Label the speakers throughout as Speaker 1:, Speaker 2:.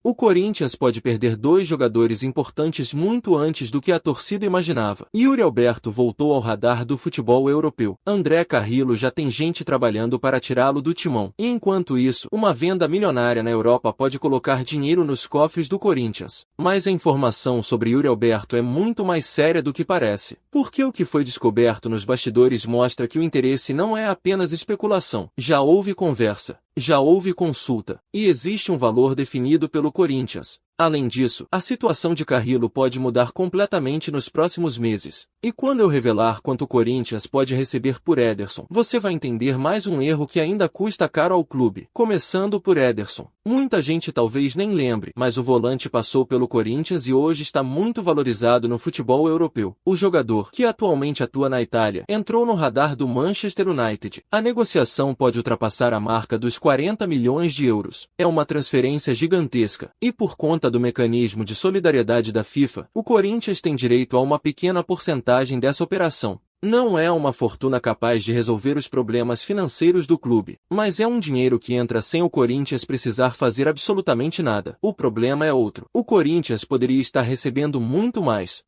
Speaker 1: O Corinthians pode perder dois jogadores importantes muito antes do que a torcida imaginava. Yuri Alberto voltou ao radar do futebol europeu. André Carrillo já tem gente trabalhando para tirá-lo do timão. E enquanto isso, uma venda milionária na Europa pode colocar dinheiro nos cofres do Corinthians. Mas a informação sobre Yuri Alberto é muito mais séria do que parece. Porque o que foi descoberto nos bastidores mostra que o interesse não é apenas especulação. Já houve conversa. Já houve consulta, e existe um valor definido pelo Corinthians. Além disso, a situação de Carrillo pode mudar completamente nos próximos meses. E quando eu revelar quanto o Corinthians pode receber por Ederson, você vai entender mais um erro que ainda custa caro ao clube. Começando por Ederson. Muita gente talvez nem lembre, mas o volante passou pelo Corinthians e hoje está muito valorizado no futebol europeu. O jogador, que atualmente atua na Itália, entrou no radar do Manchester United. A negociação pode ultrapassar a marca dos 40 milhões de euros. É uma transferência gigantesca. E por conta do mecanismo de solidariedade da FIFA, o Corinthians tem direito a uma pequena porcentagem dessa operação. Não é uma fortuna capaz de resolver os problemas financeiros do clube, mas é um dinheiro que entra sem o Corinthians precisar fazer absolutamente nada. O problema é outro. O Corinthians poderia estar recebendo muito mais,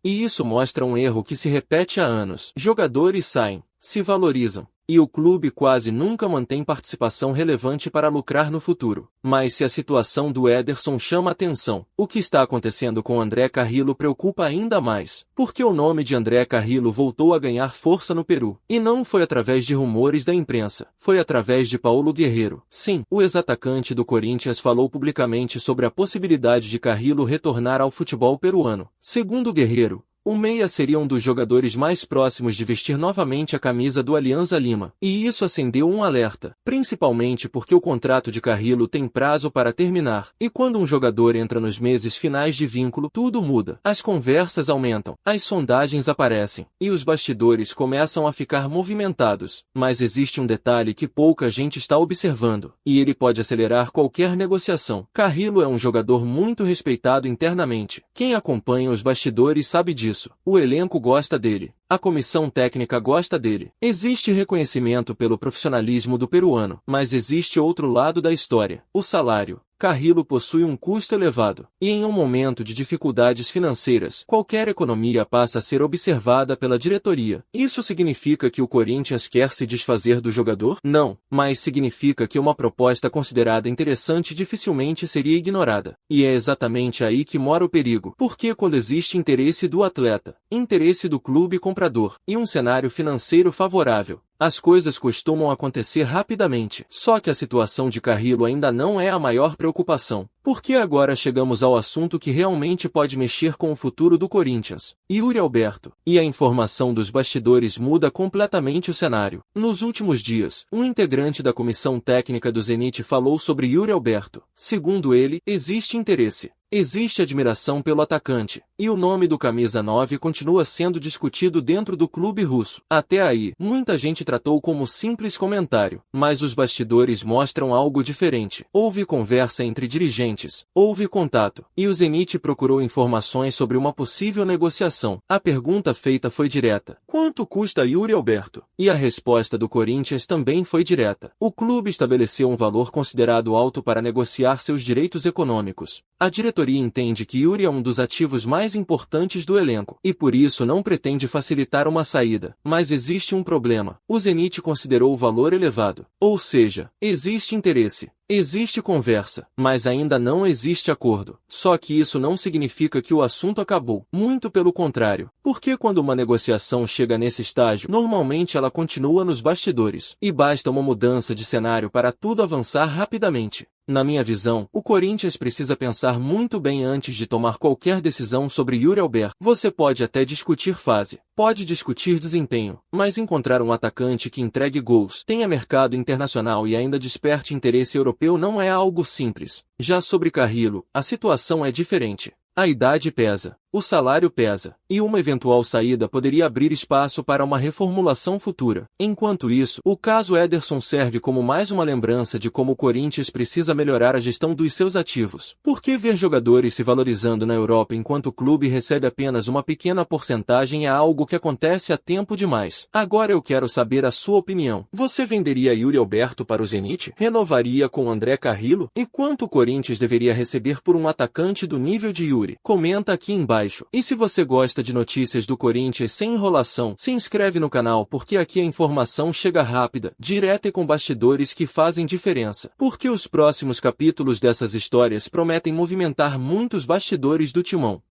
Speaker 1: e isso mostra um erro que se repete há anos. Jogadores saem, se valorizam, e o clube quase nunca mantém participação relevante para lucrar no futuro. Mas se a situação do Ederson chama atenção, o que está acontecendo com André Carrillo preocupa ainda mais, porque o nome de André Carrillo voltou a ganhar força no Peru. E não foi através de rumores da imprensa, foi através de Paulo Guerreiro. Sim, o ex-atacante do Corinthians falou publicamente sobre a possibilidade de Carrillo retornar ao futebol peruano. Segundo Guerreiro, o meia seria um dos jogadores mais próximos de vestir novamente a camisa do Alianza Lima. E isso acendeu um alerta, principalmente porque o contrato de Carrillo tem prazo para terminar. E quando um jogador entra nos meses finais de vínculo, tudo muda. As conversas aumentam, as sondagens aparecem, e os bastidores começam a ficar movimentados. Mas existe um detalhe que pouca gente está observando, e ele pode acelerar qualquer negociação. Carrillo é um jogador muito respeitado internamente. Quem acompanha os bastidores sabe disso. O elenco gosta dele. A comissão técnica gosta dele. Existe reconhecimento pelo profissionalismo do peruano, mas existe outro lado da história: o salário. Carrillo possui um custo elevado, e em um momento de dificuldades financeiras, qualquer economia passa a ser observada pela diretoria. Isso significa que o Corinthians quer se desfazer do jogador? Não, mas significa que uma proposta considerada interessante dificilmente seria ignorada. E é exatamente aí que mora o perigo, porque quando existe interesse do atleta, interesse do clube comprador, e um cenário financeiro favorável, as coisas costumam acontecer rapidamente. Só que a situação de Carrillo ainda não é a maior preocupação, porque agora chegamos ao assunto que realmente pode mexer com o futuro do Corinthians: Yuri Alberto. E a informação dos bastidores muda completamente o cenário. Nos últimos dias, um integrante da comissão técnica do Zenit falou sobre Yuri Alberto. Segundo ele, existe interesse. Existe admiração pelo atacante, e o nome do camisa 9 continua sendo discutido dentro do clube russo. Até aí, muita gente tratou como simples comentário, mas os bastidores mostram algo diferente. Houve conversa entre dirigentes, houve contato, e o Zenit procurou informações sobre uma possível negociação. A pergunta feita foi direta: quanto custa Yuri Alberto? E a resposta do Corinthians também foi direta. O clube estabeleceu um valor considerado alto para negociar seus direitos econômicos. A diretoria entende que Yuri é um dos ativos mais importantes do elenco, e por isso não pretende facilitar uma saída. Mas existe um problema: o Zenit considerou o valor elevado. Ou seja, existe interesse. Existe conversa, mas ainda não existe acordo. Só que isso não significa que o assunto acabou. Muito pelo contrário. Porque quando uma negociação chega nesse estágio, normalmente ela continua nos bastidores. E basta uma mudança de cenário para tudo avançar rapidamente. Na minha visão, o Corinthians precisa pensar muito bem antes de tomar qualquer decisão sobre Yuri Alberto. Você pode até discutir fase, pode discutir desempenho, mas encontrar um atacante que entregue gols, tenha mercado internacional e ainda desperte interesse europeu não é algo simples. Já sobre Carrillo, a situação é diferente. A idade pesa. O salário pesa, e uma eventual saída poderia abrir espaço para uma reformulação futura. Enquanto isso, o caso Ederson serve como mais uma lembrança de como o Corinthians precisa melhorar a gestão dos seus ativos. Por que ver jogadores se valorizando na Europa enquanto o clube recebe apenas uma pequena porcentagem é algo que acontece há tempo demais. Agora eu quero saber a sua opinião. Você venderia Yuri Alberto para o Zenit? Renovaria com André Carrillo? E quanto o Corinthians deveria receber por um atacante do nível de Yuri? Comenta aqui embaixo. E se você gosta de notícias do Corinthians sem enrolação, se inscreve no canal porque aqui a informação chega rápida, direta e com bastidores que fazem diferença. Porque os próximos capítulos dessas histórias prometem movimentar muitos bastidores do Timão.